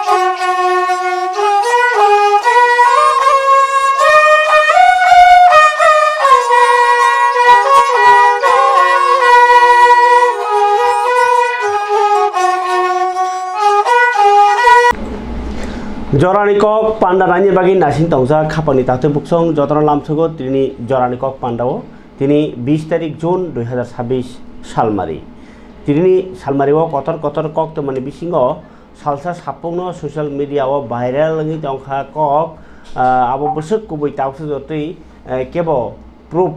Jorani kok panda nanya bagi nasin tongsa kapani tatu buksong jotoran lamsogo tini jorani kok pandawo tini 20 tarik Jun 2026 salmari tini salmari wo kotor kok temani bisingo salsa sapungno social media wo viral ngi tongkha kok abo besek kubui tawse jotui kebo proof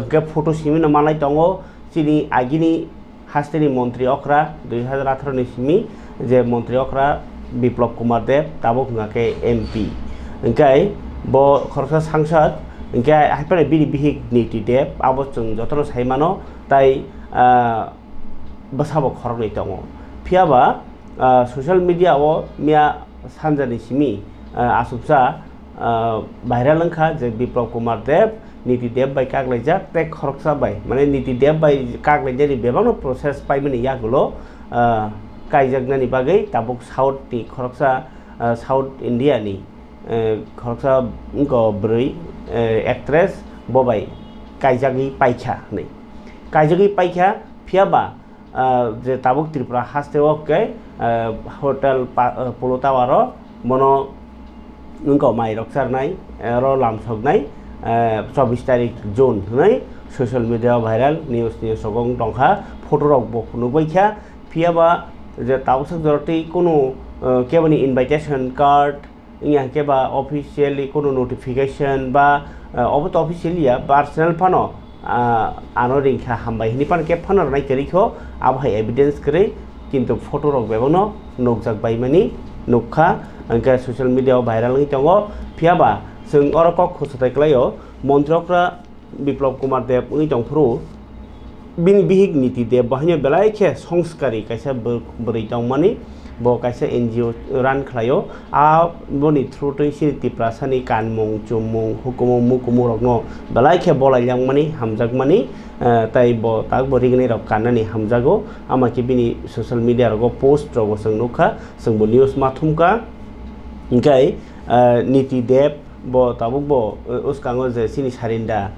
ke photo simino malai tongo tini agini hasteni mantri okra 2018 ni simi je mantri okra Biplop Kumar Dev tabok ngake MP engkai bo khorsa sangsad engkai haipare bini bihik niti dev abo chung jotono saimano tai basabo khornai tongo phiaba social media o mia sanjani simi asupsa viral angkha je Biplop Kumar Dev niti dev bai kaklaijak te khorsa bai mane niti dev bai kaklaijani bebangno process paimani yagulo kaijagna bagai tabuk South ni khoroksa South India ni khoroksa ko brui actress bobai kaijagi paikha ni kaijagi paikha phiaba je tabuk Tripura haste oke hotel polotawaro mono ngko mai roksar nai ro lamsok nai 24 tarik June nai social media viral news ni sogong tongkha photo rok bo nubaikha phiaba je tawsak jorti kono kebani invitation card inga keba officially kono notification ba obot officially ya personal pano ano ringkha hambai hini pan ke phanor nai kerikho abhai evidence kre kintu photo rok bebono nokjak baimani nokha angka social media viral ngi tongo phiaba जों अरकक खुसथाय क्लायो मन्त्रकरा बिप्लब कुमार देव उनि दंफरु बिनि बिहिक नीति देव बाहायनो बेलायखे संस्कारी कायसा बोरै दंमानि बो कायसा NGO रान खलायो आ बनि through तैसि तिप्रासानि कानमुं चुमुं हुकुमुं मुकुमुं रगनो बेलायखे बलायलांमानि हामजागमानि ताइ बो ताक बोरिगनि रक काननानि हामजागो आमाकि बिनि सोशल मीडिया रगो पोस्ट रगो जों नुखा जोंबो न्यूज माथुमका इंकाय नीति देव bo tabuk bo uskango je sini sarinda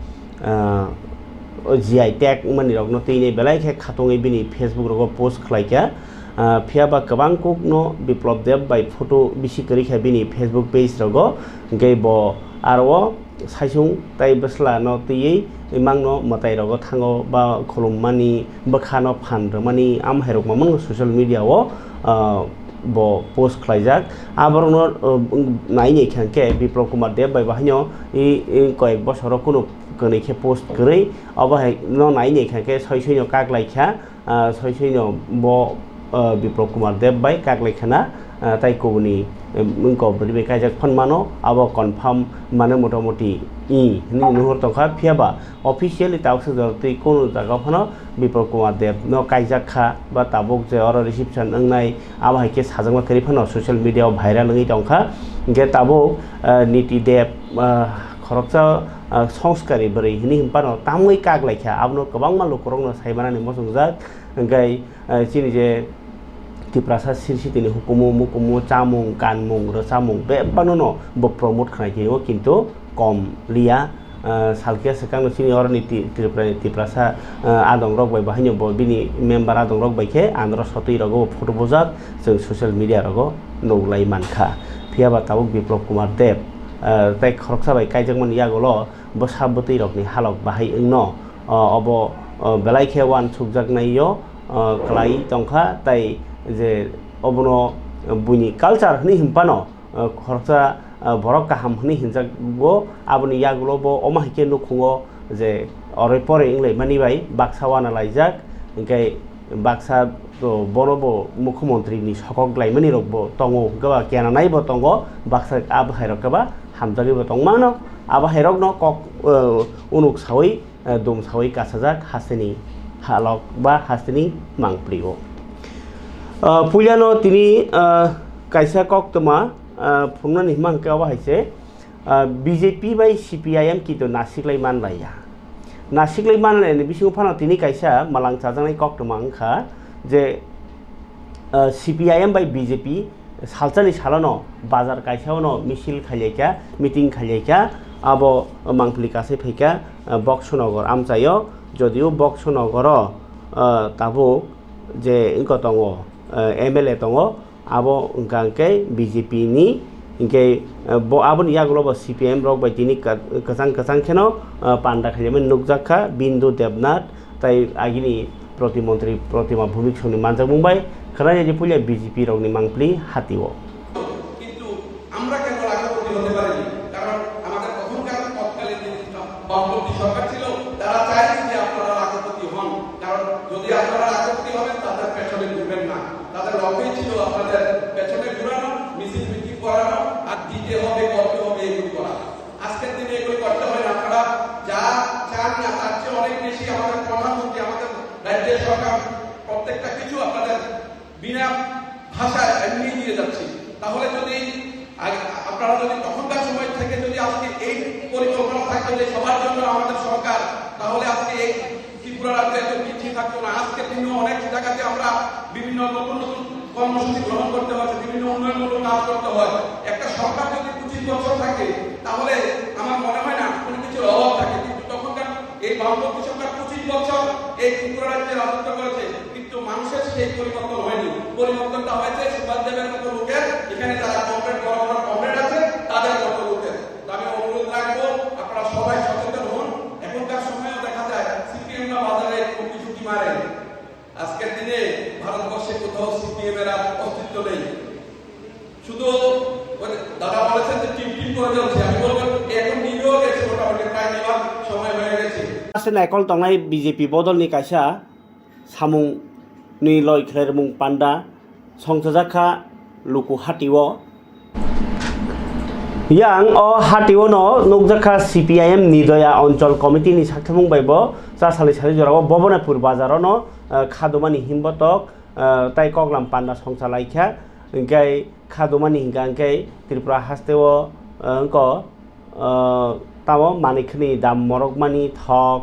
GI tag mani rok no tini belai khe khatongi bini Facebook rogo post khlaika phiaba kabang kok no Biplop Dev by photo bisi kari kha bini Facebook page rogo ngai bo aro saisung tai basla no tiyei imang no matai rogo thango ba khulumani bakhano phanrmani am herok mamang social media o bo post khlaijak aborno naini khanke Biplop Kumar Dev bai bahanyo i koyek bosor kono kone khe post korei abahai no naini khanke soisoi no kaklaikha soisoi no bo Biplop Kumar Dev bai kaklaikhana tai kobuni mungko beribe kajak phanmano abo confirm mane motamoti i ni nuhor tongkha phiaba officially tawse jorti kono jaga phano Biplop Kumar Dev no kaijak kha ba tabuk je oro reception angnai abahai ke sajangma kari phano social media viral ngi tongkha ge tabuk niti dev khoroksa সংস্কারি beri hini himpano tamui kaklaikha abno kabangma lokorongno saimanani mosungjak ngai chini je tiprasa sirsitini hukumu mukumu chamung kanmung rosamung be panono bo promote khnai keo kintu kom liya salkia sekang sini or niti tiprasa adong rok bai bahanyo bo bini member adong rok bai khe andro sotui rogo photo bojak जों social media rogo noglai mankha phiaba tabuk Biplop Kumar Dev tai khoroksa bai kaijangmani yagolo bo sabutui rokni halok bahai ingno obo belai khe wan sukjak naiyo klai tongkha tai je obono buini culture hni himpano khoroksa borok kaham hni hinjak bo aboni yagulo bo oma hike nukhungo je oroi pore inglai mani bai baksa wana laijak ingkai baksa to borobo mukhyamantri ni sokok laimani rokbo tongo gaba kiana nai bo tongo baksa ab hairok gaba hamjagi bo tongmano aba hairok no kok unuk sawi dum sawi kasajak haseni halok ba haseni mangprio pulyano tini kaisa kok toma phungna ni mangka wa haise BJP bai CPIM kito nasiklai manlaya nasiklai manlai ni bisingo phano tini kaisa malang chajangnai kok toma angkha je CPIM bai BJP সালচালি সালানো বাজার কাইসাওনো মিছিল খাইলেকা meeting খাইলেকা আবো মাংফলি কাছে ফেকা বক্সনগর আমচাইও যদিও বক্সনগর তাবো যে ink দङ MLA दङ आबो गांके BJP नि इनके आबो यागलो CPM रक बायदिनि कजां खेनो पान्डा खालिमोन नुकजाखा बिन्दु देबनाथ ताई आगिनि प्रतिमंत्री प्रतिमा भूमिक सनि मानजा बुंबाय खराय जे पुलिया BJP रकनि मांफ्लि हातिओ কিন্তু আমরা কেন রাষ্ট্রপতি হতে পারিনি কারণ আমাদের প্রথমকার তৎকালীন যে বামপন্থী সরকার ছিল তারা চাইছে যে আপনারা রাষ্ট্রপতি হন কারণ যদি আপনারা রাষ্ট্রপতি হবেন তাদের পেছনে ঘুরবেন না তাদের লক্ষ্যই ছিল আপনাদের পেছনে ঘুরানো মিছিল মিটিং করানো আর দিতে হবে করতে হবে এগুলো করা আজকের দিনে এগুলো করতে হয় না আপনারা যা চান না তার চেয়ে অনেক বেশি আমাদের প্রধানমন্ত্রী আমাদের রাজ্যের সরকার প্রত্যেকটা কিছু আপনাদের বিনা ভাষায় এমনি দিয়ে যাচ্ছে তাহলে যদি আপনারা যদি তখনকার সময় থেকে যদি আজকে এই পরিকল্পনা থাকতো যে সবার জন্য আমাদের সরকার তাহলে আজকে এই ত্রিপুরা রাজ্যে এত পিছিয়ে থাকতো না আজকের দিনে অনেক জায়গাতে আমরা বিভিন্ন নতুন নতুন কর্মসূচি গ্রহণ করতে হচ্ছে বিভিন্ন উন্নয়নমূলক কাজ করতে হয় একটা সরকার যদি 25 বছর থাকে তাহলে আমার মনে হয় না কোনো কিছুর অভাব থাকে কিন্তু তখনকার এই বামপন্থী সরকার 25 বছর এই ত্রিপুরা রাজ্যে রাজত্ব করেছে কিন্তু মানুষের সেই পরিবর্তন হয়নি পরিবর্তনটা হয়েছে সুভাষ দেবের মতো লোকের এখানে যারা কমরেড বড় বড় কমরেড আছে তাদের মতো লোকের আমি অনুরোধ রাখবো আপনারা সবাই সচেতন হন এখনকার সময়েও দেখা যায় সিপিএম না বাজারে কোনো ঝুঁকি মারে আজকের দিনে ভারতবর্ষে কোথাও সিপিএম এর অস্তিত্ব নেই শুধু দাদা বলেছেন যে টিম টিম করে যাচ্ছে আমি বলবো এখন নিয়েও গেছে মোটামুটি প্রায় নেওয়ার সময় হয়ে গেছে আসলে একল তংনাই BJP বদলনি কাইসা সামুং नि लय खेरमुं panda संसजाखा लुकु हाटिओ yang o hatio no nukjaka CPIM Nidaya Onchol Committee ni sakthumung baibo sa sali sali jorao Bobonapur bazaro no khadumani himbotok tai koglam panda songchalaikha enkai khadumani hingangkai Tripura hasteo ko tamo manikni dam morokmani thok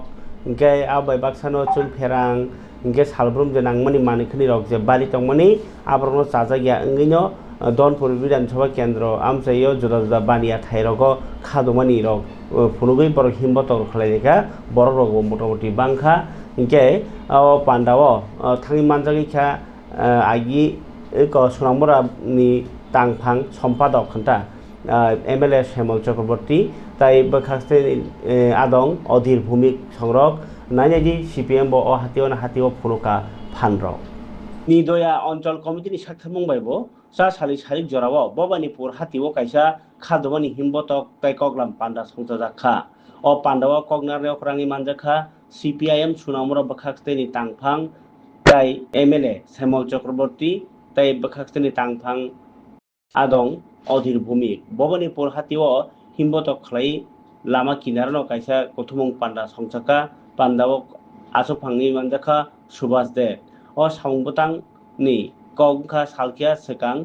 enkai abai baksano chul pherang इंके सालब्रुम जे नांगमनि मानिखनि रक जे बारि तंगमनि आब्रनो चाजागिया इंगिनो दनपुर विधानसभा केन्द्र आमसाइयो जुदा जुदा बानिया थाइरको खादुमानि रक फुनुगै बर हिम्बतक खलायका बर रक मोटामोटी बांखा इंके पान्डाओ थांनि मानजागिखा आगि क सुनामबरा नि तांफां सम्पादक खन्ता MLA श्यामल चक्रवर्ती ताई बखास्ते आदं अधीर भूमिक संरक नाइनायदि CPM bo hatio phunuka phanro Nidaya Onchol Committee ni sakthumung baibo sa sali sali jorao Bobanipur hatio kaisa khadumani himbotok tai koglam panda songjajakha o pandawa kognarne okrangi manjakha CPIM sunamura bakhaste ni tangphang tai MLA Samuel Chakraborty tai bakhaste ni tangphang adong অধীর ভূমি Bobanipur hatio himbotok khlai lama kinarno kaisa kothumung panda songchaka पान्डावक आसुफांनि मानजाखा Subhash दे ओ साउंबतां नि कौखा सालकिया सेकां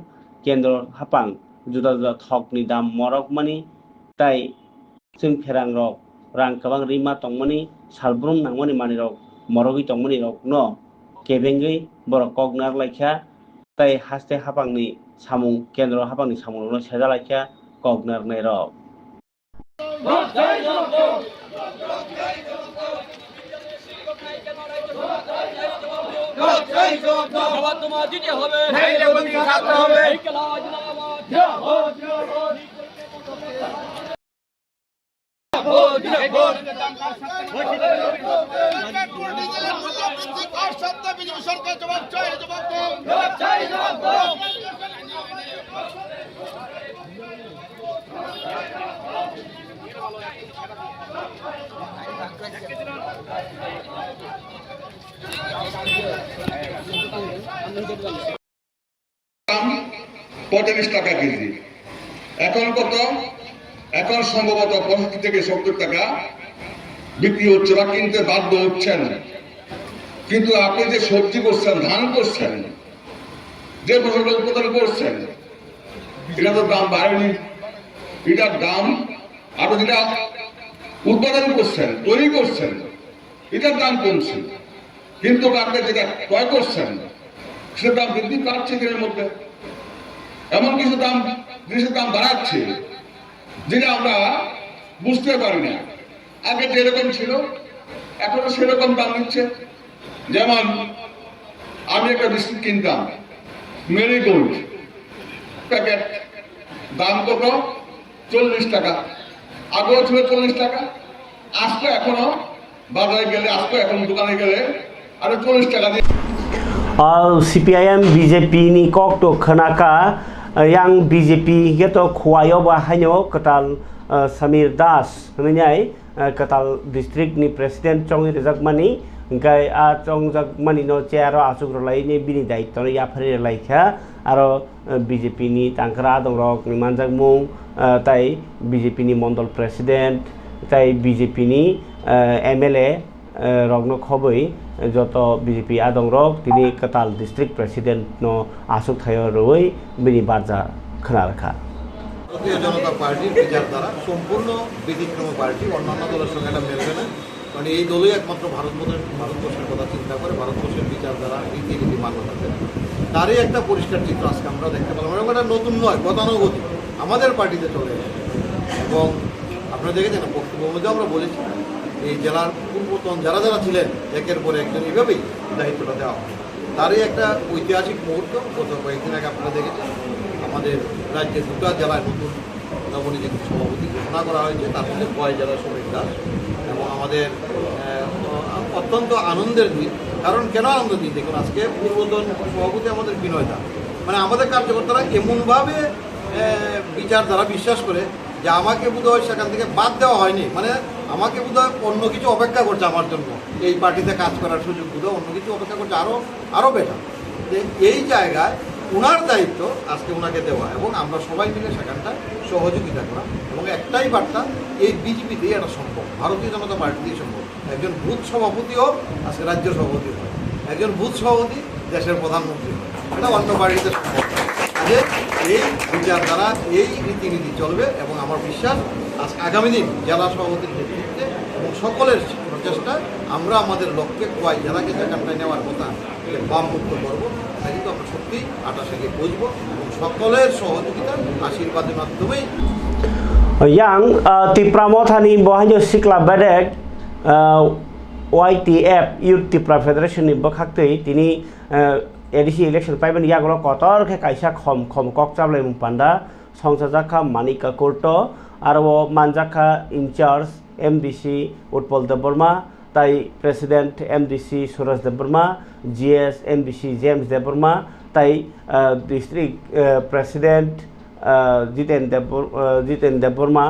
केन्द्र हापां जुदा जुदा थकनि दाम मरकमानि ताई जों फेरां रक रां गोबां रिमा तंमनि सालब्रुम नांमनि मानि रक मरगि तंमनि रक न केबेंगै बर कगनार लाइखा ताई हास्ते हापांनि सामुं केन्द्र हापांनि सामुंनो सेजा लाइखा कगनार नै रक তোমার দিতে হবে সরকার জবাব চাই $45 কেজি এখন কত এখন সম্ভবত 65 থেকে 70 টাকা বিক্রি হচ্ছে বা কিনতে বাধ্য হচ্ছেন কিন্তু আপনি যে সবজি করছেন ধান করছেন যে ফসল উৎপাদন করছেন এটা তো দাম বাড়েনি এটার দাম আপনি যেটা উৎপাদন করছেন তৈরি করছেন এটার দাম কমছে কিন্তু আপনি যেটা ক্রয় করছেন সেটার দাম বৃদ্ধি পাচ্ছে এর মধ্যে এমন কিছু জিনিসের দাম বাড়াচ্ছে যেটা আমরা বুঝতে পারি না। আগে যেরকম ছিল এখনো সেরকম দাম নিচ্ছে। যেমন আমি একটা বিস্কুট কিনতাম মেরিগোল্ড প্যাকেট, দাম কত? 40 টাকা। আগেও ছিল 40 টাকা, আজকে এখনো বাজারে গেলে, আজকে এখন দোকানে গেলে আরো 40 টাকা দিয়ে। CPIM BJP ni kok to khanaka yang BJP geto khwayo ba hanyo katal Samir Das ngai katal district ni president chong rejakmani gai a chong jakmani no chair asuk rolai ni bini daitto ya phari lai kha aro BJP ni tangkra dongrok ni manjak mung tai BJP ni mondol president tai BJP ni MLA রগ্ন খবই যত BJP আদংরক তিনি কাতাল district president no আসুক থায় রই বিনি বার্জা খনা রাখা। ভারতীয় জনতা পার্টির বিচারধারা সম্পূর্ণ ব্যতিক্রম পার্টি, অন্যান্য দলের সঙ্গে এটা মেলবে না। কারণ এই দলই একমাত্র ভারতবর্ষের কথা চিন্তা করে, ভারতবর্ষের বিচারধারা রীতিনীতি মান্যতা দেয়। তারই একটা পরিষ্কার চিত্র আজকে আমরা দেখতে পেলাম। এবং এটা নতুন নয়, গতানুগতিক আমাদের পার্টিতে চলে গেছে। এবং আপনারা দেখেছেন বক্তব্যের মধ্যে আমরা বলেছি এই জেলার পূর্বতন যারা যারা ছিলেন একের পর একজন এইভাবেই দায়িত্বটা দেওয়া হয়। তারই একটা ঐতিহাসিক মুহূর্ত। গত কয়েকদিন আগে আপনারা দেখেছেন আমাদের রাজ্যের দুটো জেলায় নতুন নবনিযুক্ত সভাপতি ঘোষণা করা হয়েছে, তার মধ্যে 5 জেলার সমীর দাস। এবং আমাদের অত্যন্ত আনন্দের দিন। কারণ কেন আনন্দের দিন দেখুন, আজকে পূর্বতন সভাপতি আমাদের বিনয় দাস, মানে আমাদের কার্যকর্তারা এমনভাবে বিচারধারা বিশ্বাস করে যে আমাকে বোধহয় সেখান থেকে বাদ দেওয়া হয়নি, মানে আমাকে বোধহয় অন্য কিছু অপেক্ষা করছে আমার জন্য, এই পার্টিতে কাজ করার সুযোগ বোধহয় অন্য কিছু অপেক্ষা করছে আরও বেটার। এই জায়গায় ওনার দায়িত্ব আজকে ওনাকে দেওয়া এবং আমরা সবাই মিলে সেখানটা সহযোগিতা করা। এবং একটাই বার্তা, এই বিজেপিতেই এটা সম্ভব, ভারতীয় জনতা পার্টিতেই সম্ভব। একজন বুথ সভাপতিও আজকে রাজ্য সভাপতি হয়, একজন বুথ সভাপতি দেশের প্রধানমন্ত্রী হয়, এটা অন্য পার্টিতে সম্ভব। যে এই বিচারধারা এই রীতিনীতি চলবে এবং আমার বিশ্বাস আজ আগামী দিন জেলা সভাপতির নেতৃত্বে এবং সকলের প্রচেষ্টায় আমরা আমাদের লক্ষ্যে কোয়াই জেলাকে সেখানটায় নেওয়ার কথা বাম মুক্ত করবো। তা কিন্তু আমরা সত্যি 28-এ গিয়ে বুঝবো এবং সকলের সহযোগিতা আশীর্বাদের মাধ্যমেই। yang Tipramothani bohanjo sikla badek YTF Youth Tipra Federation ni bakhaktei tini ADC election paiben yagolo kotor ke kaisa khom kok chablai mupanda songsajakha Manika Kurto aro manjakha incharge MDC Utpal Deborma tai president MDC Suraj Deborma GS MDC James Deborma tai district president Jiten Deborma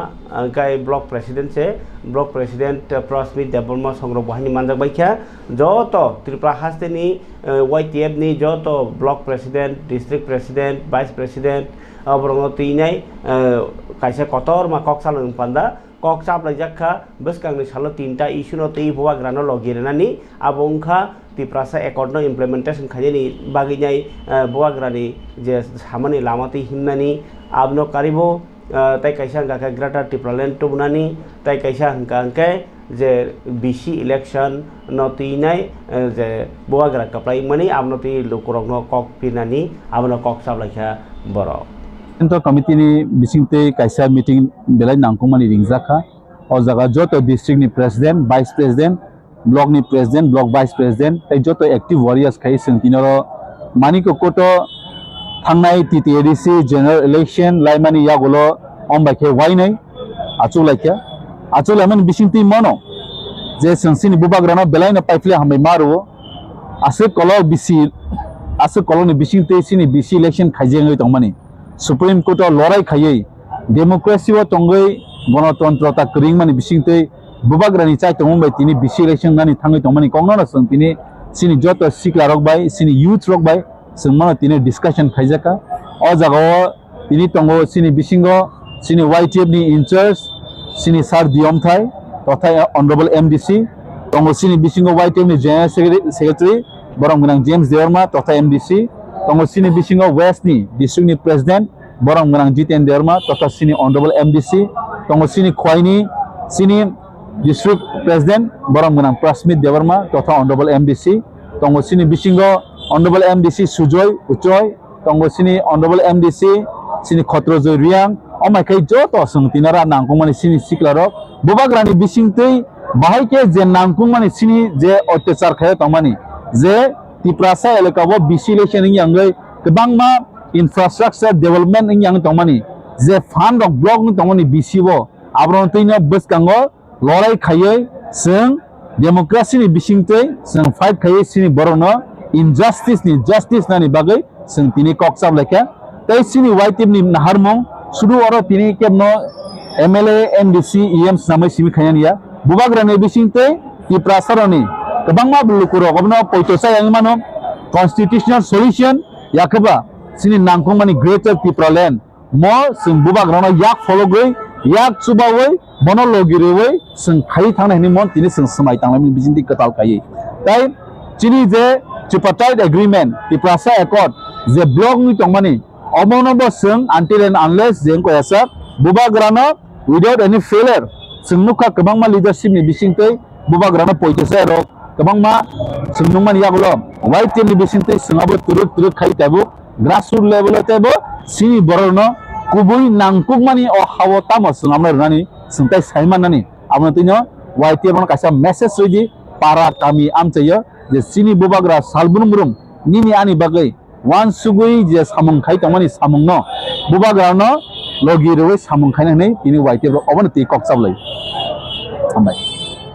gai block president se block president Prasmit Deborma songrok bahani manjak baikha joto Tripura haste ni YTF ni joto block president district president vice president abrongo tinai kaisa kotor ma kok salung panda kok chaplai jakha beskangni salo 3ta issue no tei boa grano logirnani abongkha Tiprasa accord no implementation khajeni baginyai boa grani je samani lamati himnani abno karibo tai kaisa hangka greater Tipraland tubnani tai kaisa hangka je BC election no tinai je boa gra kaplai mani abno ti lokorok no kok pinani abno kok chaplaikha boro Ento committee ni bisingte kaisa meeting belai nangkungmani ringjaka o jaga joto district ni president vice president block ni president block vice president tai joto active warriors khai sengtinoro Maniko Koto thangnai TTADC general election laimani yagolo ombakhe wainai achulaman bisingti mono je sangsini bubagrano belai na paifle hambai maru ase kolo ni bisingte sini BC election khaijengai tongmani Supreme Court lorai khayei democracy o tongai ganatantrata kringmani bisingte bubagrani chai tongbai tini BC election nani thangai tongmani kongnona sangtini sini joto sikla rokbai sini youth rokbai sangmana tini discussion khaijaka o jagao tini tongo sini bisingo sini YTF ni in charge sini sar diomthai totha honorable MDC tongo sini bisingo YTF ni general secretary borong gunang James Deorma totha MDC tongo sini bisingo west ni district ni president borong gunang Jiten Deorma totha sini honorable MDC tongo sini khwaini sini district president borong gunang Prasmit Deorma totha honorable MDC tongo sini bisingo honorable MDC Sujoy Uchoy tonggo sini honorable MDC sini khotro joiriang omai kai joto sung tinara nangkung mani sini siklarok bubagrani bisingtei bahai ke je nangkung mani sini je otyachar khayo tongmani je tiprasa elakabo bisi election ing yangai kebangma infrastructure development ing yang tongmani je fund rok block ing tongmani bisi bo abron teino buskango lorai khayoi sung democracy ni bisingtei sung fight khayoi sini borono injustice ni justice nani bagai sung tini koksab leka tai sini white team ni naharmong sudu oro tini kemno MLA MDC EM namai simi khayania bubagrani bisingtei tiprasaroni kebangma bulukuro gobno poitosa yang mano constitutional solution yakaba sini nangkong mani greater tipraland mo sing bubagrano yak follow goi yak chubawai bono logirewai sing khai thang ni mon tini sing samai tanglami bijinti katal kai tai chini je tripartite agreement tiprasa accord je blog ni tongmani omono bo sing until and unless jeng ko yasak bubagrano without any failure sing nukha kebangma leadership ni bisingtei bubagrano poitosa ro kebangma sunungman yagulo white team ni bisinte singabo turuk khai tabu grassroots level tebo sini borono kubui nangkuk mani o hawo tamo sungamna rani singtai saiman nani amna tino white team kaisa message soji para kami amchayo je sini bubagra salbunumrum nini ani bagai wan sugui je samung khai tongmani samungno bubagrano logi rewe samung khai nai tini white team obon ti koksablai ambai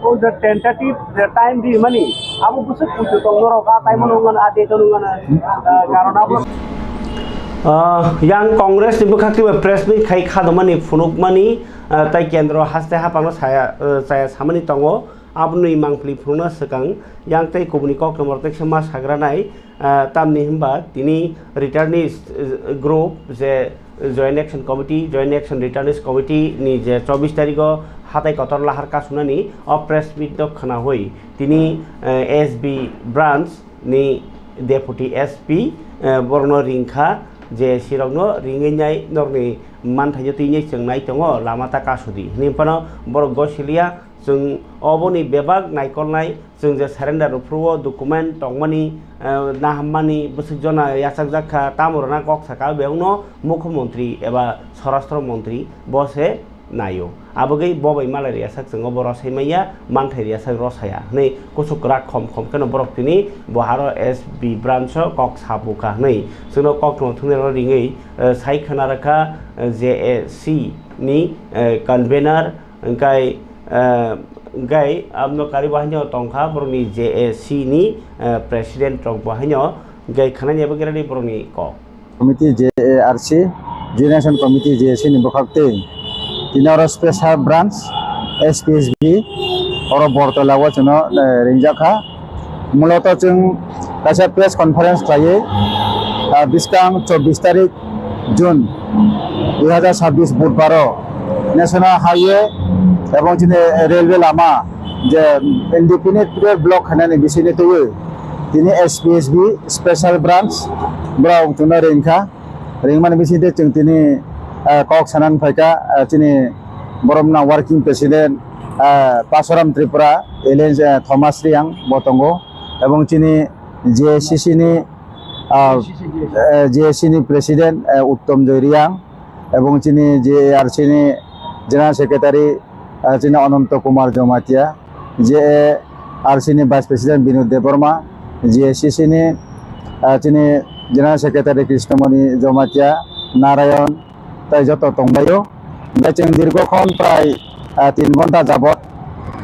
Oh, the tentative time di mani. Abu busuk puju tonggoro ka time nungan ade nungan karena abu. Yang Kongres ni bukan tiba press ni kai kado mani funuk mani tai kendro haste hapang saya samani tongo abu ni mangpli funuk sekang yang tai komunikok nomor tek sama sagranai tam ni himba tini returnees group je Joint Action Committee, Joint Action Returnees Committee ni je 24 tarikh hatai kotor lahar ka sunani of press meet dok khana hoi tini SB branch ni deputy SP borno ringkha je sirogno ringai norni manthai tini chengnai tongo lamata kasudi ni pano borok gosilia जों अबोनी बेबाग नायकलनाय जों जे surrender रुफ्रुओ document तंगमानि नाहाममानि बसुक जना यासाक जाखा तामरना कक साका बेउनो मुख्यमंत्री एबा स्वराष्ट्र मंत्री बसे नायो आबगै बबै मालाय यासाक जों बर सैमाया मानथाय यासाक रसाया नै कुसुकरा खम केन बरक तिनि बहारो एसबी ब्रांच कक साबुका नै जोंनो कक थुनेर रिङै साइ खोनाराखा जेएसी नि convener ओंखाय gai amno kari bahanyo tongkha boroni JAC ni president tong bahanyo gai khananya bagera ni boroni ko committee JARC generation committee JAC ni bokhakte tinara special branch SPSB oro bortola wa chono rinjakha muloto chung kaisa press conference khaye biskang 24 tarik June 2026 budbaro national highway এবং যিনি railway Lama যে independent block খানানি বিসিনে তৈ তিনি এসপিএসবি special branch brow তুনা রেংখা রেংমান বিসিতে जों তিনি cock Sanan ফাইকা তিনি বরমনা working president পাসরাম Tripura এলেন Thomas Reang বতঙ্গো এবং তিনি জেএসসি নি প্রেসিডেন্ট উত্তম জয়রিয়াং এবং তিনি জেআরসি নি general secretary Cina Ananta Kumar Jomatia, JARC ni Vice President Binod Deborma, JACC ni Cina General Secretary Krishnamani Jomatia, Narayan, tai joto tongbayo, gaceng dirgokhon prai 3 ঘন্টা jabot,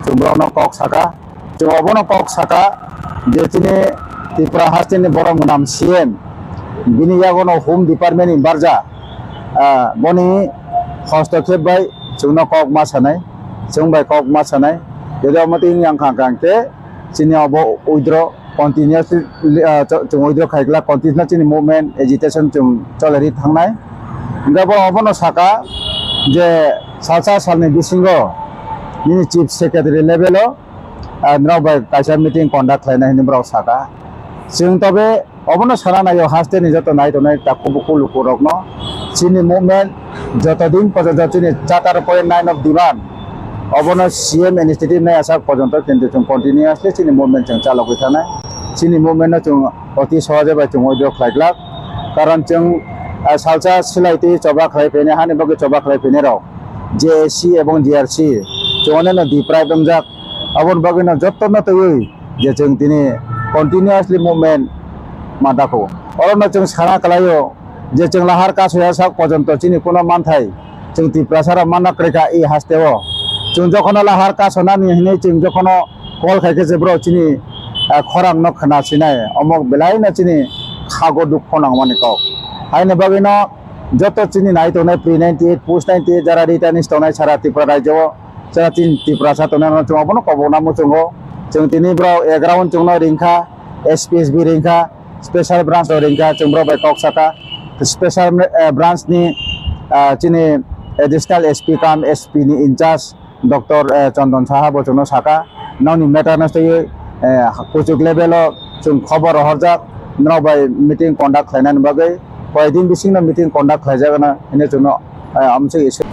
jumrono kok saka, jumobono kok saka, je cini Tripura hastini borong nam CM, bini yagono Home Department in Barja, boni hostokep bai, jumno kok masanai. जों bye कक मा सानाय जेदा मतिं yang khangkangte chini abo withdraw continuously जों withdraw खायग्ला continuous chini movement agitation जों चलरि थांनाय गबो अबनो साका जे सासा सालनि बिसिंगो नि चीफ सेक्रेटारि लेभेलो नाव बाय काइसा मीटिंग कन्डाक्ट खालायनाय नि ब्राव साका जों तबे अबनो साना नायो हास्ते नि जतो नाय तनाय ताकुबुकु लुकुरकनो chini movement जतो दिन पजो chini 4.9 of demand अबनो सीएम इनिशिएटिव नै आसा पर्यन्त किन्तु जों कन्टिन्युअसली चिनि मुभमेन्ट जों चालुबाय थानाय चिनि मुभमेन्टआ जों अति सहजै बाय जों उइड्र खालायग्ला कारण जों सालसा सिलायथि चबा खालायफैनाय हानि बागै चबा खालायफैनाय राव जेएससी एवं जीआरसी जोंने डिप्राइव दंजाक आबन बागैनो जत्न तयै जे जों दिनै कन्टिनिउसलि मुभमेन्ट मादाखौ अरनो जों साना खालायो जे जों लाहार कासया साक पर्यन्त चिनि कोनो मानथाय जों डिप्रासारा मानाक्रेका इ हास्तेव जों जखन लाहार कासना निहिनै जों जखन कल खायके जेब्रो चिनि खरां न खनासिनाय अमक बेलायनो चिनि खागो दुख नांमानिखौ हायनो बागैनो जत चिनि नायतोनाय प्रि 98 पोस्ट 98 जारा रिटार्निस्ट तोनाय सारा त्रिपुरा राज्यो जारा त्रिपुरा तोनाय जों अबनो कबना मुचंगो जों दिनै ब्राव एग्राउन्ड जोंनो रिंखा एसपीएसबी रिंखा स्पेशल ब्रांच रिंखा जों ब्राव बायकक साका स्पेशल ब्रांच नि चिनि एडिशनल एसपी काम एसपी नि इंचार्ज डॉक्टर चंदन साहा बचनो साका नावनि मेटारनेस तयै कुचुक लेभेल जों खबर हरजाक नाव बाय मीटिंग कंडक्ट खालायनायनि बागै कयदिन बिसिंनो मीटिंग कंडक्ट खालायजागोन इनि जोंनो आमसे एसे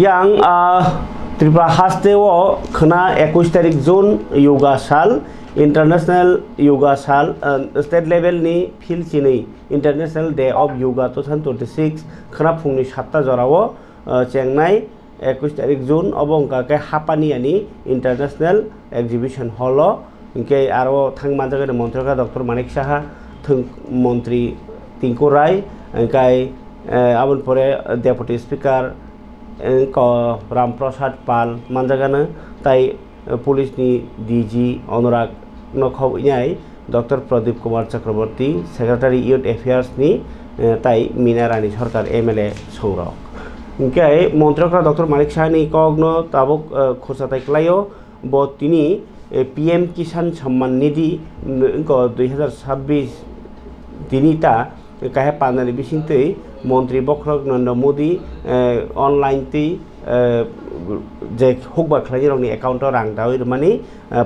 yang त्रिपुरा हास्तेव खना 21 तारिख जून योगा साल इंटरनेशनल योगा साल स्टेट लेवल नि फिल चिनी इंटरनेशनल डे ऑफ योगा 2026 खना फुंनि 7 जराव चेंनाई 21 तारिख जून अबंका के हापानियानी इंटरनेशनल एग्जिबिशन हॉल इनके आरो थांग मानजागोन मंत्रिका डॉक्टर मानिक साहा थं मंत्री टिंकु राय इनकाय आबन परे डेपुटी स्पीकर राम प्रसाद पाल मानजागानो ताई पुलिस नि डीजी अनुराग नखौइनाय डॉक्टर प्रदीप कुमार चक्रवर्ती सेक्रेटारी यूथ अफेयर्स नि ताई मीना रानी सरकार एमएलए सौरभ इनके मंत्रिका डॉक्टर मानिक साहानि कगनो ताबुक खुरसाताय क्लायो ब तिनी पीएम किसान सम्मान निधि 2026 दिनीता काहे पानानि बिसिंतै मंत्री बख्रक नरेंद्र मोदी ऑनलाइन ती जे हुकबा खालायनि एकाउंट रां दावै माने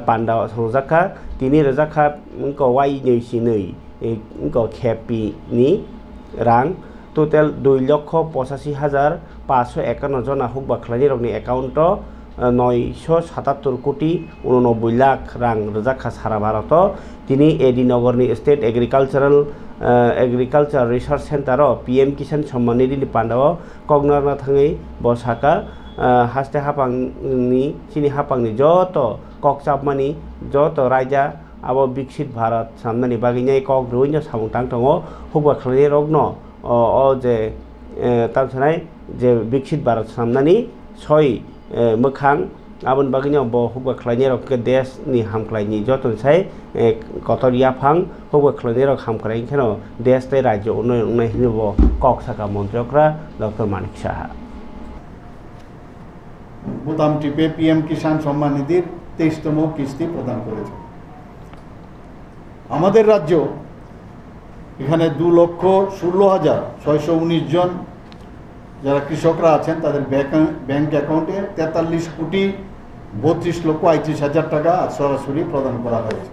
पान्डा संजाखा 3000 इनको वाई नैसिनै इनको खेपी नि रां टोटल 2,85,551 जना हुकबा खालायनि एकाउंट 977 कोटी 89 लाख रां रजाखा सारा भारत तिनी एडी नगरनि state agriculture research centre PM Kisan Samman निधि पांडाव कगनारना थाङै बसाका हास्ते हापांनि चिनि हापांनि जत ककचापमानि जत रायजा आबो विकसित भारत सामनानि बागिनाय कक रुइनो सामुंतां दङ हुकबा खालायनि रगनो अ जे तामसानाय जे विकसित भारत सामनानि सय मोखां आबन बागिनो ब हुकबा खालायनि रग देश नि हामख्लायनि जतनसाय कतरिया फां हुकबा खालायनि रग हामख्लायनि खेनो देश ते राज्य उन्नयन हिनबो ककसाका मंत्रिकरा डॉक्टर मानिक साहा বোতাম টিপে পিএম কিষাণ সম্মান নিধির 23তম কিস্তি প্রদান করেছে আমাদের রাজ্য এখানে 2,16,619 জন যারা কৃষকরা আছেন তাদের ব্যাংক অ্যাকাউন্টে 43 কোটি 32,31,000 টাকা সরাসরি প্রদান করা হয়েছে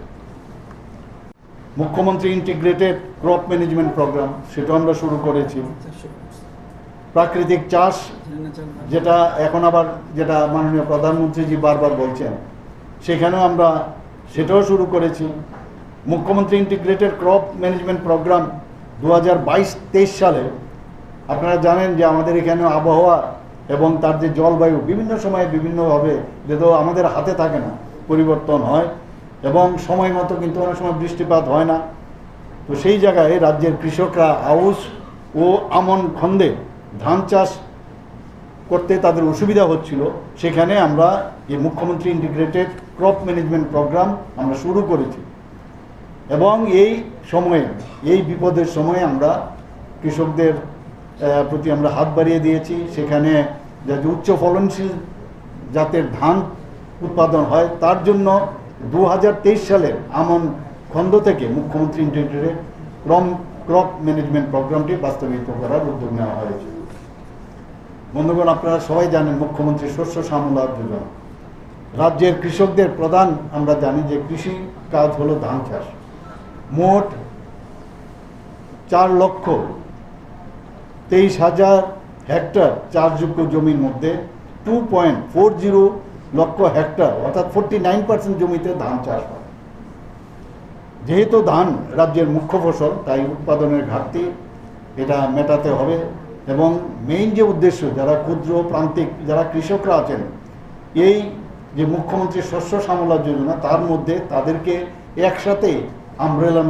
মুখ্যমন্ত্রী ইন্টিগ্রেটেড ক্রপ ম্যানেজমেন্ট প্রোগ্রাম সেটা আমরা শুরু করেছি প্রাকৃতিক চাষ যেটা এখন আবার যেটা মাননীয় প্রধানমন্ত্রীজি বারবার বলছেন সেখানেও আমরা সেটাও শুরু করেছি মুখ্যমন্ত্রী ইন্টিগ্রেটেড ক্রপ ম্যানেজমেন্ট প্রোগ্রাম 2022-23 সালে আপনারা জানেন যে আমাদের এখানে আবহাওয়া এবং তার যে জলবায়ু বিভিন্ন সময়ে বিভিন্নভাবে যেহেতু আমাদের হাতে থাকে না পরিবর্তন হয় এবং সময় মতো কিন্তু অনেক সময় বৃষ্টিপাত হয় না তো সেই জায়গায় রাজ্যের কৃষকরা আউশ ও আমন খন্দে ধান চাষ করতে তাদের অসুবিধা হচ্ছিল সেখানে আমরা এই মুখ্যমন্ত্রী ইন্টিগ্রেটেড ক্রপ ম্যানেজমেন্ট প্রোগ্রাম আমরা শুরু করেছি এবং এই সময়ে এই বিপদের সময়ে আমরা কৃষকদের প্রতি আমরা হাত বাড়িয়ে দিয়েছি সেখানে যাতে উচ্চ ফলনশীল জাতের ধান উৎপাদন হয় তার জন্য 2023 সালের আমন খন্ড থেকে মুখ্যমন্ত্রী ইন্টিগ্রেটেড ক্রপ ম্যানেজমেন্ট প্রোগ্রামটি বাস্তবায়িত করার উদ্যোগ নেওয়া হয়েছে বন্ধুগণ আপনারা সবাই জানেন মুখ্যমন্ত্রী শস্য শ্যামলা যোজনা রাজ্যের কৃষকদের প্রধান আমরা জানি যে কৃষি কাজ হলো ধান চাষ মোট 4,23,000 হেক্টর চাষযোগ্য জমির মধ্যে 2.40 লক্ষ হেক্টর অর্থাৎ 49% জমিতে ধান চাষ হয় যেহেতু ধান রাজ্যের মুখ্য ফসল, তাই উৎপাদনের ঘাটতি এটা মেটাতে হবে। এবং মেইন যে উদ্দেশ্য, যারা ক্ষুদ্র প্রান্তিক যারা কৃষকরা আছেন, এই যে মুখ্যমন্ত্রীর শস্য সামলা যোজনা, তার মধ্যে তাদেরকে একসাথে umbrella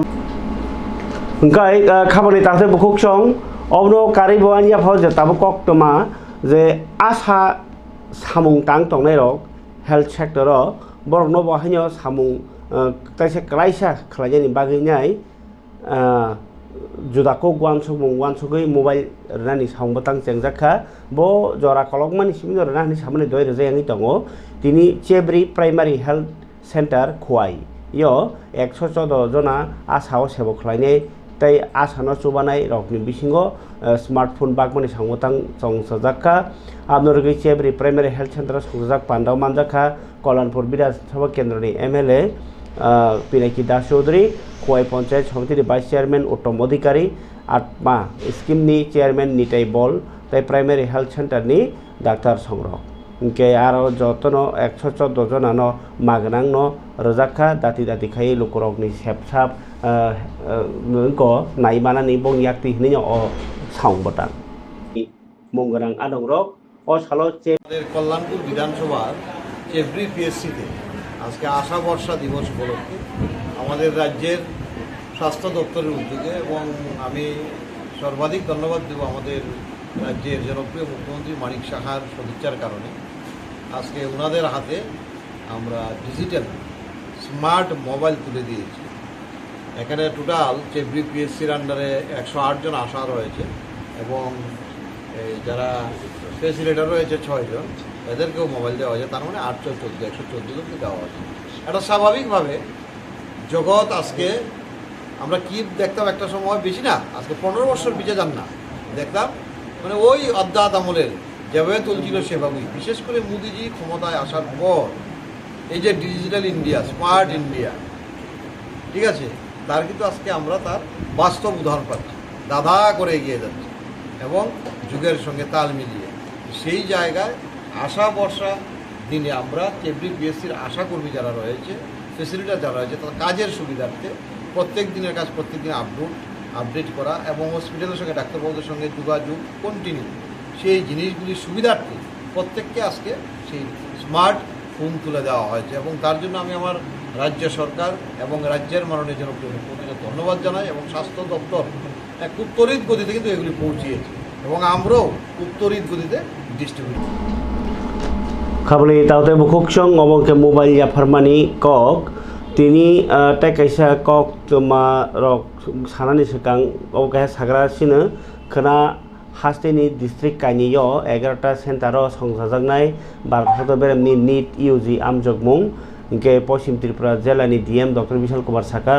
Engkai khabani tahte bukuk song obno kari bawanya phau je tabu kok toma je asa samung tang tongnai rok health sector ro borok no bahanyo samung kaisa klaisa khlajani bagi nyai judako wansugui mobile rani saung batang chengjaka bo jora kolokmani simino rani samane doi rejangi tongo tini Chebri Primary Health Center khwai yo 114 jona asao sebo khlainai tai asano chubanai rokni bisingo smartphone bagmani sangmotang chongsajaka abnorgi Chebri Primary Health Center songjak pandau manjaka Kolanpur Bidhana Sabha Kendroni MLA Pinaki Das Chaudhary Khwai Panchayat Samiti Vice Chairman Uttom Adhikari Atma Scheme ni Chairman Nitai Bol tai Primary Health Center ni Dr. Songrok ke aro jotono 114 jonano magnang no rojaka dati khai lukurok ni sepsap ko naimana ni bong yakti hini o saung batang mongrang adong rok o salo che আমাদের কল্যাণপুর বিধানসভার চেবরি পিএসসিতে আজকে আশা বর্ষা দিবস উপলক্ষে আমাদের রাজ্যের স্বাস্থ্য দপ্তরের উদ্যোগে, এবং আমি সর্বাধিক ধন্যবাদ দেব আমাদের রাজ্যের জনপ্রিয় মুখ্যমন্ত্রী মানিক সাহার সদিচ্ছার কারণে আজকে ওনাদের হাতে আমরা ডিজিটাল স্মার্ট মোবাইল তুলে দিয়েছি। এখানে টোটাল চেবরি পিএসসির আন্ডারে 108 জন আশা রয়েছে এবং যারা ফেসিলিটার রয়েছে 6 জন, এদেরকেও মোবাইল দেওয়া হয়েছে। তার মানে 114 জনকে দেওয়া হয়েছে। এটা স্বাভাবিকভাবে জগৎ আজকে আমরা কি দেখতাম একটা সময়, বেশি না, আজকে 15 বছর পিছিয়ে যান না, দেখতাম মানে ওই অধ্যাত আমলের যেভাবে চলছিল সেভাবেই। বিশেষ করে মোদিজি ক্ষমতায় আসার পর এই যে ডিজিটাল ইন্ডিয়া, স্মার্ট ইন্ডিয়া, ঠিক আছে, তার কিন্তু আজকে আমরা তার বাস্তব উদাহরণ পাচ্ছি, দাদা করে এগিয়ে যাচ্ছে এবং যুগের সঙ্গে তাল মিলিয়ে। সেই জায়গায় আশা বর্ষা দিনে আমরা চেবরি পিএসসির আশাকর্মী যারা রয়েছে, ফেসিলিটার যারা রয়েছে, তার কাজের সুবিধার্থে প্রত্যেক দিনের কাজ প্রত্যেক দিন আপডেট করা এবং হসপিটালের সঙ্গে ডাক্তারবাবুদের সঙ্গে যোগাযোগ কন্টিনিউ, সেই জিনিসগুলির সুবিধার্থে প্রত্যেককে আজকে সেই স্মার্ট ফোন তুলে দেওয়া হয়েছে। এবং তার জন্য আমি আমার রাজ্য সরকার এবং রাজ্যের মাননীয় জনপ্রিয় মুখ্যমন্ত্রীকে ধন্যবাদ জানাই। এবং স্বাস্থ্য দপ্তর খুব তড়িৎ গতিতে কিন্তু এগুলি পৌঁছিয়েছে এবং আমরাও খুব তড়িৎ গতিতে distribute. খাবলি তাওতে bukuk song ngomong ke mobile ya farmani kok tini tai kaisa kok tuma rok sanani sekang o kaisa sagra sino khana hasteni district kaini yo 11ta center o songsajaknai barphoto beremni NEET UG amjokmung ke Poshim Tripura Jelani DM Dr. Vishal Kumar Saka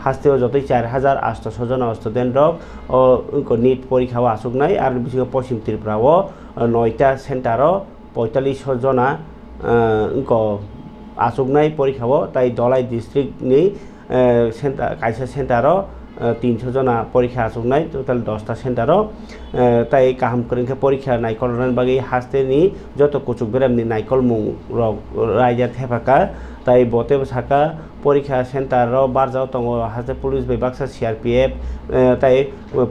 hasteo jotoi 4800 jon student rok o NEET porikha o asuknai ar bisingo Poshim Tripura o 9ta center o 45 জনা আসুকনাই পরীক্ষাও তাই Dalai district নি centre কাইসা সেন্টারও 300 জনা পরীক্ষা আসুকনাই total 10টা সেন্টারও তাই কাহাম করিংখা পরীক্ষা নাইকলরান বাগি হাস্তেনি যত কুচুক বেরামনি নাইকল মুং রাইজা থেপাকা তাই বতে সাকা পরীক্ষা সেন্টারও বারজাও দङ হাস্তে পুলিশ বিভাগসা CRPF তাই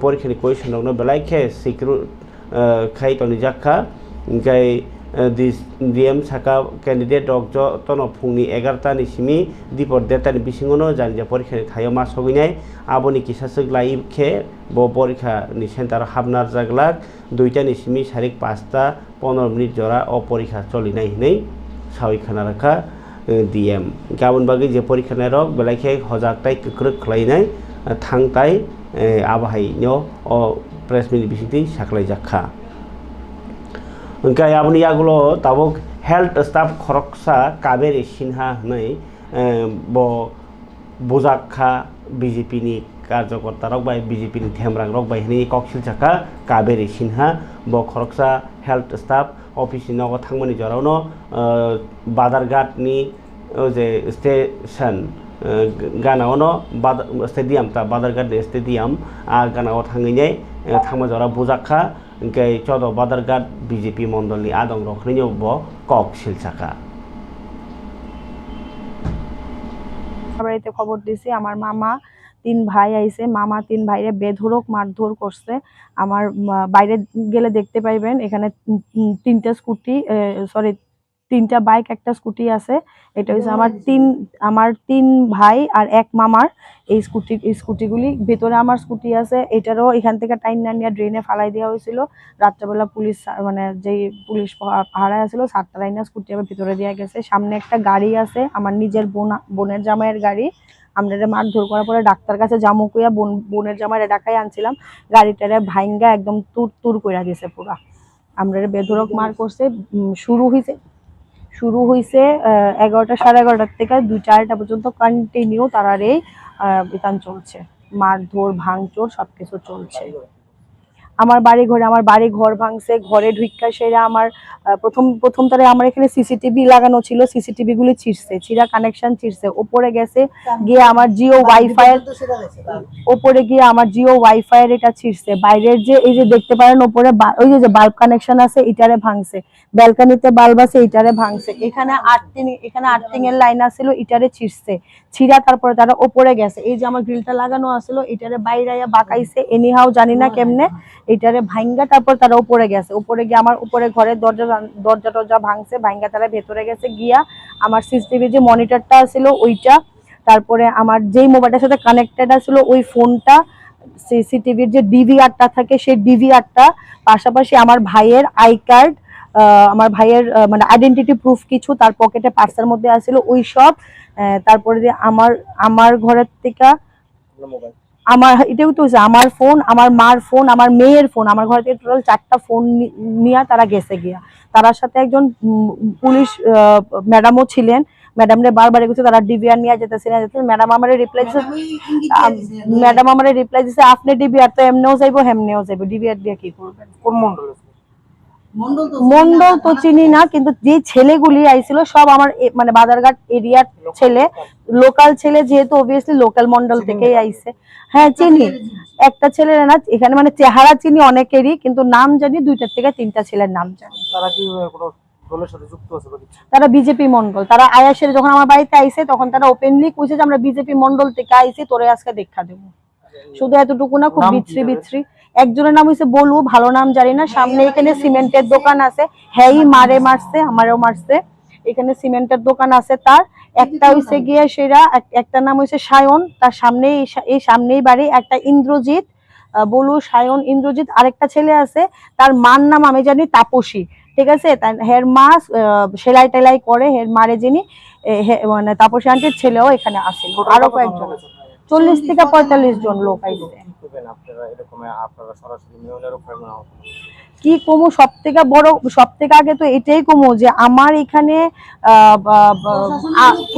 পরীক্ষানি কুয়েশন দङ বেলাইখে সিকিউর খাইতনি জাখা इंkai DM saka candidate rok jotono phungni 11ta ni simi dipor deta ni bisingono janja porikha ni thayo ma soginai aboni kisasuk lai khe bo porikha ni center habnar jaglak 2ta ni simi sarik 5ta 15 minute jora o porikha cholinai hinai sawi khana rakha DM gabon bagi je porikha na rok belai khe hojak tai kukruk khlainai thangtai abahai nyo o press meet bisingti saklai jakha Engkai aboni yagulo tabok health staff khoroksa Kaberi Sinha nei bo bojakha BJP ni karjokorta rok bai BJP ni themrang rok bai ni koksil chaka Kaberi Sinha bo khoroksa health staff office ni nogo thangmani jorauno Badarghat ni je station ganao stadium ta Badarghat stadium a ganao thanginai thangma jora bojakha Engkai chodo Badarghat BJP mondol ni adong rokhnyo bo kok silchaka বাড়িতে খবর দিছি, আমার মামা 3 ভাই আইছে, মামা 3 ভাইরে বেধড়ক মারধর করছে। আমার বাইরে গেলে দেখতে পাইবেন এখানে 3টা স্কুটি, সরি 3টা বাইক, একটা স্কুটি আছে। এটা হচ্ছে আমার 3 ভাই আর 1 মামার এই স্কুটিগুলি। ভেতরে আমার স্কুটি আছে, এটারও এখান থেকে টাইনা নিয়ে ড্রেনে ফালাই দেওয়া হয়েছিল। রাত্রেবেলা পুলিশ মানে যেই পুলিশ পাহারায় আছিল সাতটা লাইনা স্কুটি আবার ভিতরে দেওয়া গেছে। সামনে একটা গাড়ি আছে, আমার নিজের বোনের জামাইয়ের গাড়ি। আমরা মারধর করার পরে ডাক্তার কাছে জামু কইয়া বোনের জামাইরে ডাকাই আনছিলাম, গাড়িটারে ভাঙ্গা একদম তুর কইরা দিয়েছে পুরা। আমরা বেধড়ক মার করছে। শুরু হয়েছে 11টা সাড়ে 11টার থেকে 2-4টা পর্যন্ত কন্টিনিউ তারার এই বিতান চলছে, মারধর ভাঙচুর সবকিছু চলছে। আমার বাড়ি ঘর ভাঙছে, ঘরে ঢুইকা সেরা আমার প্রথম তারে আমার এখানে সিসিটিভি লাগানো ছিল, সিসিটিভি গুলি ছিঁড়া কানেকশন ছিঁড়ছে। ওপরে গেছে গিয়ে আমার জিও ওয়াইফাই এর এটা ছিঁড়ছে। বাইরের যে এই যে দেখতে পারেন ওপরে ওই যে বাল্ব কানেকশন আছে এটারে ভাঙছে, ব্যালকনিতে বাল্ব আছে এটারে ভাঙছে। এখানে আর্থিং এর লাইন আছিল এটারে ছিঁড়া তারপরে তারা ওপরে গেছে। এই যে আমার গ্রিলটা লাগানো আছিল এটারে বাইরে বাঁকাইছে, এনিহাও জানি না কেমনে এটারে ভাঙ্গা তারপর তারা উপরে গেছে। উপরে গিয়ে আমার উপরে ঘরের দরজা ভাঙছে, ভাঙ্গা তারা ভেতরে গেছে গিয়া আমার সিসিটিভি যে মনিটরটা ছিল ওইটা, তারপরে আমার যেই মোবাইলটার সাথে কানেক্টেড আছিল ওই ফোনটা, সিসিটিভির যে ডিভিআরটা থাকে সেই ডিভিআরটা, পাশাপাশি আমার ভাইয়ের আই কার্ড, আমার ভাইয়ের মানে আইডেন্টিটি প্রুফ কিছু তার পকেটে পার্সের মধ্যে আছিল ওই সব। তারপরে যে আমার ঘরের থেকে এটাও তো আমার ফোন, আমার মার ফোন, আমার মেয়ের ফোন, আমার ঘরে থেকে টোটাল 4টা ফোন নিয়ে তারা গেছে গিয়া। তার সাথে একজন পুলিশ ম্যাডামও ছিলেন, ম্যাডামরে বারবার গেছে তারা ডিভিআর নিয়ে যেতেছিলেন। ম্যাডাম আমারে রিপ্লাই দিছে আপনি ডিভিআর তো এমনেও যাইবো হেমনেও যাইবো, ডিভিআর দিয়ে কি করবেন? কোন মন্ডল তো চিনি না, কিন্তু যে ছেলেগুলি আইছিল সব আমার মানে বাজারঘাট এরিয়ার ছেলে, লোকাল ছেলে, যেহেতু অবভিয়াসলি লোকাল মন্ডল থেকেই আইছে। হ্যাঁ চিনি, একটা ছেলের না এখানে মানে চেহারা চিনি অনেকেরই, কিন্তু নাম জানি 2টা থেকে 3টা ছেলের নাম জানি। তারা কি কোনো দলের সাথে যুক্ত আছে? তারা বিজেপি মন্ডল। তারা আয়াসের যখন আমার বাড়িতে আইছে তখন তারা ওপেনলি কইছে যে আমরা বিজেপি মন্ডল থেকে আইছি, তোরে আজকে দেখা দেবো। শুধু এতটুকু না, খুব বিচ্ছিরি। একজনের নাম হইছে বলু, ভালো নাম জানি না। সামনে এখানে সিমেন্টের দোকান আছে, হ্যাঁ মারছে, আমারও মারছে। এখানে সিমেন্টের দোকান আছে তার। একটা হইছে গিয়ে সেরা, একটা নাম হইছে সায়ন, তার সামনেই বাড়ি। একটা ইন্দ্রজিৎ, বলু সায়ন ইন্দ্রজিৎ। আরেকটা ছেলে আছে তার মার নাম আমি জানি তাপসী, ঠিক আছে। হের মা সেলাই টেলাই করে, হের মারে যিনি মানে তাপসী আন্টির ছেলেও এখানে আছে। আরো কয়েকজন, 40 থেকে 45 জন লোক আইছে। কি কমু, সব থেকে আগে তো এটাই কমু যে আমার এখানে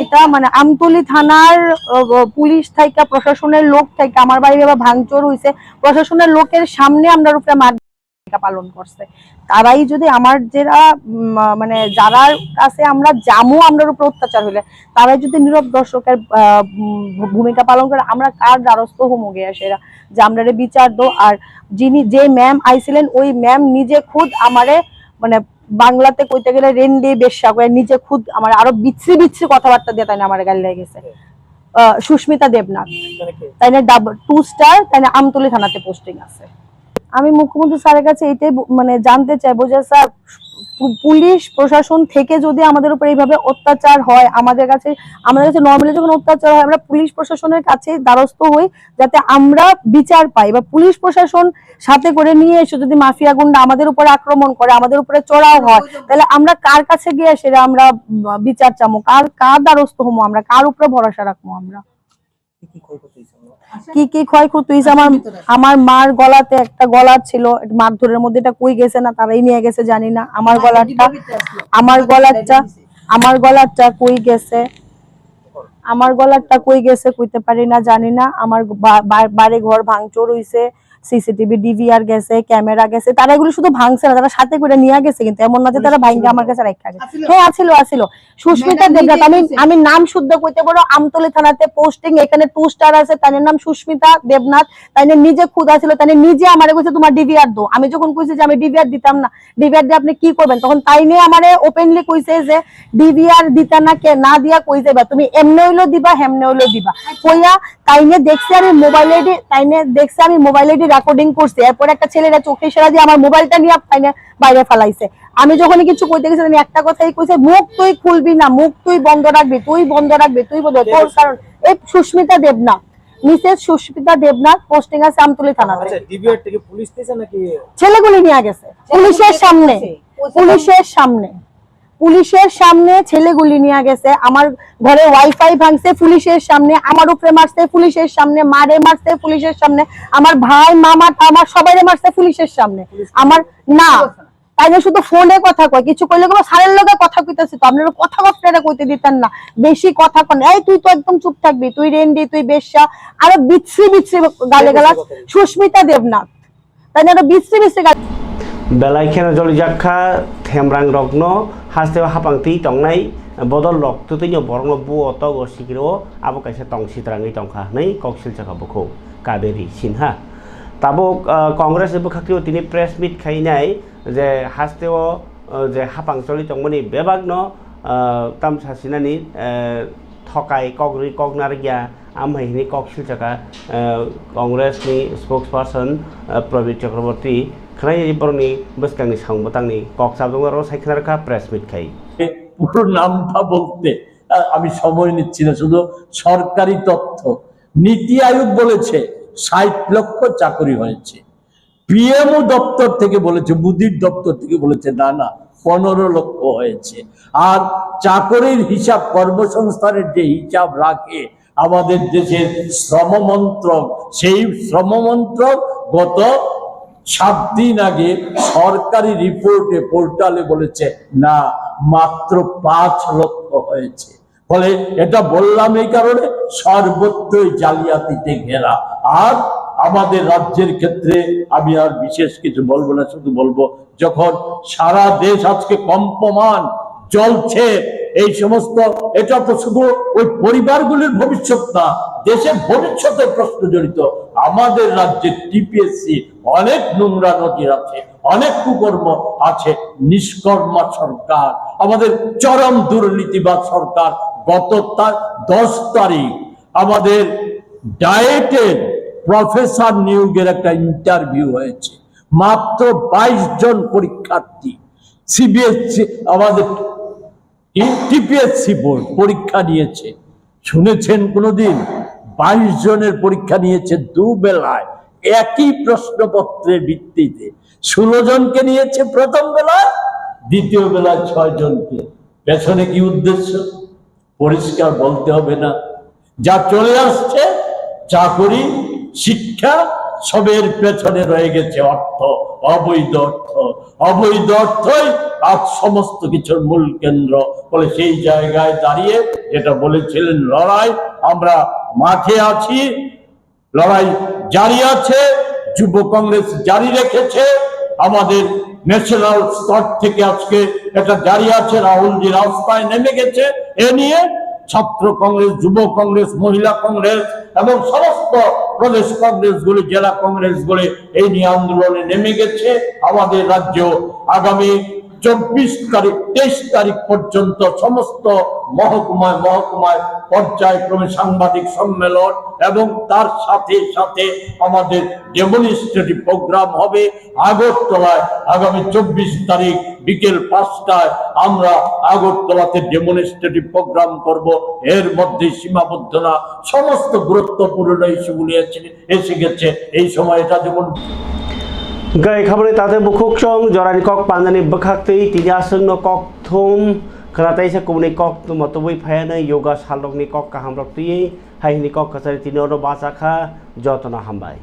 এটা মানে আমতলী থানার পুলিশ থেকে, প্রশাসনের লোক থেকে আমার বাড়ি আবার ভাঙচুর হয়েছে, প্রশাসনের লোকের সামনে আমরা উপরে ভূমিকা পালন করছে। তারাই যদি আমার মানে যারার কাছে আমরা জামু আমরার উপর অত্যাচার হইলে তারাই যদি নীরব দর্শকের ভূমিকা পালন করে, আমরা কার দ্বারস্থ হমু গিয়া সেরা যে আমরা বিচার দো। আর যে ম্যাম আইছিলেন ওই ম্যাম নিজে খুদ আমারে মানে বাংলাতে কইতে গেলে রেন্ডি বেশ্যা করে নিজে খুদ আমার আরো বিচ্ছিরি কথাবার্তা দিয়ে তাই না আমার গাল লেগে গেছে। সুস্মিতা দেবনাথ, তাই না 2 স্টার, তাই না আমতলী থানাতে পোস্টিং আছে। আমি মুখ্যমন্ত্রী স্যারের কাছে এটাই মানে জানতে চাইবো যে স্যার পুলিশ প্রশাসন থেকে যদি আমাদের উপর এইভাবে অত্যাচার হয়, আমাদের কাছে নর্মালি যখন অত্যাচার হয় আমরা পুলিশ প্রশাসনের কাছে দ্বারস্থ হই যাতে আমরা বিচার পাই, বা পুলিশ প্রশাসন সাথে করে নিয়ে এসে যদি মাফিয়া গুন্ডা আমাদের উপরে আক্রমণ করে, আমাদের উপরে চড়াও হয়, তাহলে আমরা কার কাছে গিয়ে সেটা আমরা বিচার চামো, কার দ্বারস্থ হবো, আমরা কার উপরে ভরসা রাখবো? আমরা কি ক্ষয়ক্ষতি হয়েছে? আমার মার গলাতে একটা গলার ছিল, মারধরের মধ্যে এটা কই গেছে না তারাই নিয়ে গেছে জানি না। আমার গলারটা কই গেছে কইতে পারি না, জানি না। আমার বাড়ি ঘর ভাঙচুর হইছে, সিসিটিভি ডিভিআর গেছে, ক্যামেরা গেছে, তারা এগুলো শুধু ভাঙছে না, তারা সাথে করে নিয়ে গেছে, কিন্তু এমন না যে তারা ভাঙকে আমার কাছে রাখা গেছে। হ্যাঁ আছিল। সুস্মিতা দেবনাথ, আমি নাম শুদ্ধ কইতে বলো, আমতলী থানাতে পোস্টিং, এখানে 2 স্টার আছে, তার নাম সুস্মিতা দেবনাথ, তাই নিজে খুদ আছিল, তাই নিজে আমারে কইছে তোমার ডিভিআর দাও। আমি যখন কইছি যে আমি ডিভিআর দিতাম না, ডিভিআর দিয়ে আপনি কি করবেন, তখন তাই নিয়ে আমারে ওপেনলি কইছে যে ডিভিআর দিতা না, কে না দিয়া কই যাবা তুমি, এমনে হইলো দিবা হেমনে হইলো দিবা কইয়া। তাইনে দেখছি আমি মোবাইল আইডি রেকর্ডিং করছি, এরপর একটা ছেলেরা চোখে ইশারা দিয়ে আমার মোবাইলটা নিয়ে তাইনে বাইরে ফেলাইছে। আমি যখন কিছু কইতে গেছি আমি একটা কথাই কইছে, মুখ তুই খুলবি না, মুখ তুই বন্ধ রাখবি, তুই বন্ধ তোর কারণ। এই সুস্মিতা দেবনাথ, মিসেস সুস্মিতা দেবনাথ, পোস্টিং আছে আমতলী থানাতে। আচ্ছা, ডিবিআর থেকে পুলিশ দিয়েছে নাকি ছেলেগুলি নিয়ে গেছে পুলিশের সামনে ছেলেগুলি নিয়ে গেছে। আমার ঘরে ওয়াইফাই ভাঙছে পুলিশের সামনে, আমার উপরে মারছে পুলিশের সামনে, মারে মারছে পুলিশের সামনে, আমার ভাই মামা আমার সবাইরে মারছে পুলিশের সামনে। আমার না তাই না, শুধু ফোনে কথা কয়, কিছু কইলে কোনো সারের লগে কথা কইতেছি, তো আপনারা কথা আপনারা কইতে দিতেন না, বেশি কথা কন, এই তুই তো একদম চুপ থাকবি, তুই রেন্ডি, তুই বেশ্যা, আরো বিচ্ছিরি গালিগালাজ। সুস্মিতা দেবনাথ তাই না, আরো বিচ্ছিরি বেলাইখানা জলিজাখা থেমরাং রগ্ন হাস্তেও হাপাংতি টংনাই বদল রক তুতৈनो বরং बुओ तगो सिगिरो आबो काइसे टं सितराङै टंखा नै कक्सिल जाखाबोखौ काबेरी सिन्हा ताबो कांग्रेस बखाख्रियो तिनि प्रेस मिट खाइनाय जे हास्तेओ जे हापां चलि टंमनि बेबागनो तामसासिनानि थकाय कग्रि कगनारगिया आमहायनि कक्सिल जाखा कांग्रेसनि स्पोक्सपारसन प्रवीण चक्रवर्ती खनाय बरनि बसकांनि सांबतांनि कक्साबजों साइखनारखा प्रेस मिट खाइ পুরো নামটা বলতে আমি সময় নিচ্ছি না, শুধু সরকারি তথ্য। নীতি আয়োগ বলেছে 60 লক্ষ চাকরি হয়েছে, পিএমও দপ্তর থেকে বলেছে, মোদির দপ্তর থেকে বলেছে না 15 লক্ষ হয়েছে। আর চাকরির হিসাব, কর্মসংস্থানের যে হিসাব রাখে আমাদের দেশের শ্রম মন্ত্রক, সেই শ্রম মন্ত্রক গত 7 দিন আগে সরকারি রিপোর্টে পোর্টালে বলেছে না, মাত্র 5 লক্ষ হয়েছে। ফলে এটা বললাম এই কারণে সর্বত্রই জালিয়াতিতে ঘেরা। আর আমাদের রাজ্যের ক্ষেত্রে আমি আর বিশেষ কিছু বলবো না, শুধু বলবো যখন সারা দেশ আজকে কম্পমান জ্বলছে, এই সমস্ত, এটা তো শুধু ওই পরিবারগুলির ভবিষ্যৎ না, দেশের ভবিষ্যতের প্রশ্ন জড়িত। আমাদের রাজ্যে টিপিএসসি অনেক নোংরা নজির আছে, অনেক কুকর্ম আছে, নিষ্কর্মা সরকার, আমাদের চরম দুর্নীতিবাদ সরকার। গত 10 তারিখ আমাদের ডায়েটের প্রফেসর নিয়োগের একটা ইন্টারভিউ হয়েছে, মাত্র 22 জন পরীক্ষার্থী, সিবিএসসি আমাদের টিপিএসসি বোর্ড পরীক্ষা নিয়েছে। শুনেছেন কোনোদিন? 22 জনের পরীক্ষা নিয়েছে 2 বেলায় একই প্রশ্নপত্রের ভিত্তিতে। 16 জনকে নিয়েছে প্রথম বেলায়, দ্বিতীয় বেলায় 6 জনকে। পেছনে কি উদ্দেশ্য পরিষ্কার বলতে হবে না? যা চলে আসছে, চাকরি, শিক্ষা, সবের পেছনে রয়ে গেছে অর্থ, অবৈধ অর্থ। অবৈধ অর্থই আজ সমস্ত কিছুর মূল কেন্দ্র। বলে সেই জায়গায় দাঁড়িয়ে যেটা বলেছিলেন, লড়াই, আমরা মাঠে আছি, লড়াই জারি আছে, যুব কংগ্রেস জারি রেখেছে, আমাদের ন্যাশনাল স্তর থেকে আজকে এটা জারি আছে, রাহুলজি রাস্তায় নেমে গেছে। এ নিয়ে ছাত্র কংগ্রেস, যুব কংগ্রেস, মহিলা কংগ্রেস এবং সমস্ত প্রদেশ কংগ্রেসগুলি, জেলা কংগ্রেসগুলি এই নিয়ে আন্দোলনে নেমে গেছে। আমাদের রাজ্য আগামী 24 তারিখ 23 তারিখ পর্যন্ত সমস্ত মহকুমায় পর্যায়ক্রমে সাংবাদিক সম্মেলন এবং তার সাথে সাথে আমাদের ডেমনস্ট্রেটিভ প্রোগ্রাম হবে আগরতলায়। আগামী 24 তারিখ বিকেল 5টায় আমরা আগরতলাতে ডেমনস্ট্রেটিভ প্রোগ্রাম করব। এর মধ্যে সীমাবদ্ধ না, সমস্ত গুরুত্বপূর্ণ ইস্যুগুলি এসে গেছে। এই সময় এটা যেমন গাই খাবারে তাতে বুকুকসং জরানি কক পান্দানি বখাক্তই তিজাসংনো কক থুম खनाताइसा कुमनि कक मतबुइ फायानै योगा सालरकनि कक काहामरक तुयै हाइनि कक कसारि तिनोरो बाचाखा जतना हामबाय।